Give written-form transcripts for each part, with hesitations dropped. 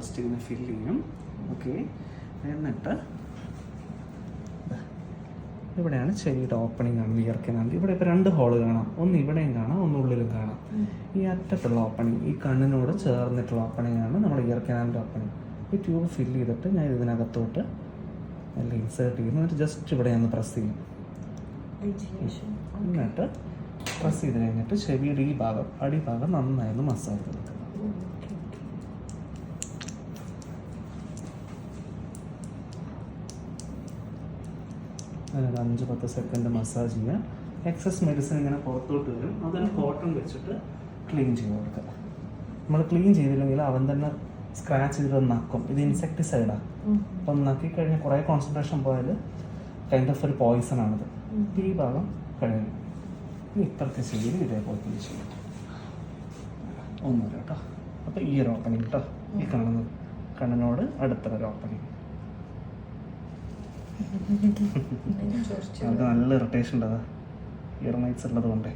Just ഇങ്ങനെ fill ചെയ്യും. Okay, എന്നിട്ട് ഇവിടെയാണ് ചെവിയുടെ ഓപ്പണിംഗ് ആണ് ഇയർ കനാൽ. ഇവിടെ ഇപ്പോൾ 2 ഹോള് കാണാം, ഒന്ന് ഇവിടെയും കാണാം, ഒന്ന് ഉള്ളിലും കാണാം. ഈ അറ്റത്തുള്ള ഓപ്പണിംഗ്, ഈ കണ്ണിനോട് ചേർന്നിട്ടുള്ള ഓപ്പണിംഗ് ആണ് നമ്മുടെ ഇയർ കനാലിൻ്റെ ഓപ്പണിംഗ്. ഈ ട്യൂബ് ഫില്ല് ചെയ്തിട്ട് ഞാൻ ഇതിനകത്തോട്ട് എല്ലാം ഇൻസേർട്ട് ചെയ്യുന്നു. എന്നിട്ട് ജസ്റ്റ് ഇവിടെ ഒന്ന് പ്രസ് ചെയ്യും. എന്നിട്ട് പ്രസ് ചെയ്ത് കഴിഞ്ഞിട്ട് ചെവിയുടെ ഈ ഭാഗം, അടിഭാഗം നന്നായിരുന്നു മസാജ് കൊടുക്കുക. അതിനൊരു 5-10 സെക്കൻഡ് മസാജ് ചെയ്യുക. എക്സസ് മെഡിസിൻ ഇങ്ങനെ പുറത്തോട്ട് വരും, അതിന് കോട്ടൺ വെച്ചിട്ട് ക്ലീൻ ചെയ്ത് കൊടുക്കുക. നമ്മൾ ക്ലീൻ ചെയ്തില്ലെങ്കിൽ അവൻ തന്നെ സ്ക്രാച്ച് ചെയ്ത് നക്കും. ഇത് ഇൻസെക്ടിസൈഡാണ്. അപ്പം നക്കി കഴിഞ്ഞാൽ കുറേ കോൺസെൻട്രേഷൻ പോയാൽ കൈൻഡ് ഓഫ് ഒരു പോയിസൺ ആണിത്. ഈ ഭാഗം കഴിഞ്ഞു. ഇപ്പുറത്തെ ചെവിയിൽ ഇതേപോലെ ചെയ്യും. ഒന്നുമില്ല കേട്ടോ. അപ്പോൾ ഈ ഒരു ഓപ്പണിങ് കേട്ടോ, ഈ കാണുന്നത് കണ്ണിനോട് അടുത്തൊരു ഓപ്പണിങ്. അത് നല്ല ഇറിറ്റേഷൻ ഉണ്ട്, ഇയർ മൈറ്റ്സ് ഉള്ളത് കൊണ്ടേ.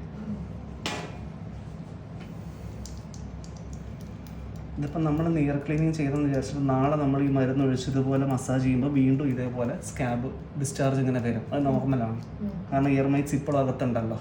ഇതിപ്പോൾ നമ്മൾ ഇയർ ക്ലീനിങ് ചെയ്തെന്ന് വിചാരിച്ചിട്ട് നാളെ നമ്മൾ ഈ മരുന്ന് ഒഴിച്ച് ഇതുപോലെ മസാജ് ചെയ്യുമ്പോൾ വീണ്ടും ഇതേപോലെ സ്കാബ് ഡിസ്ചാർജ് ഇങ്ങനെ വരും. അത് നോർമലാണ്, കാരണം ഇയർ മൈറ്റ്സ് ഇപ്പോഴും അകത്തുണ്ടല്ലോ.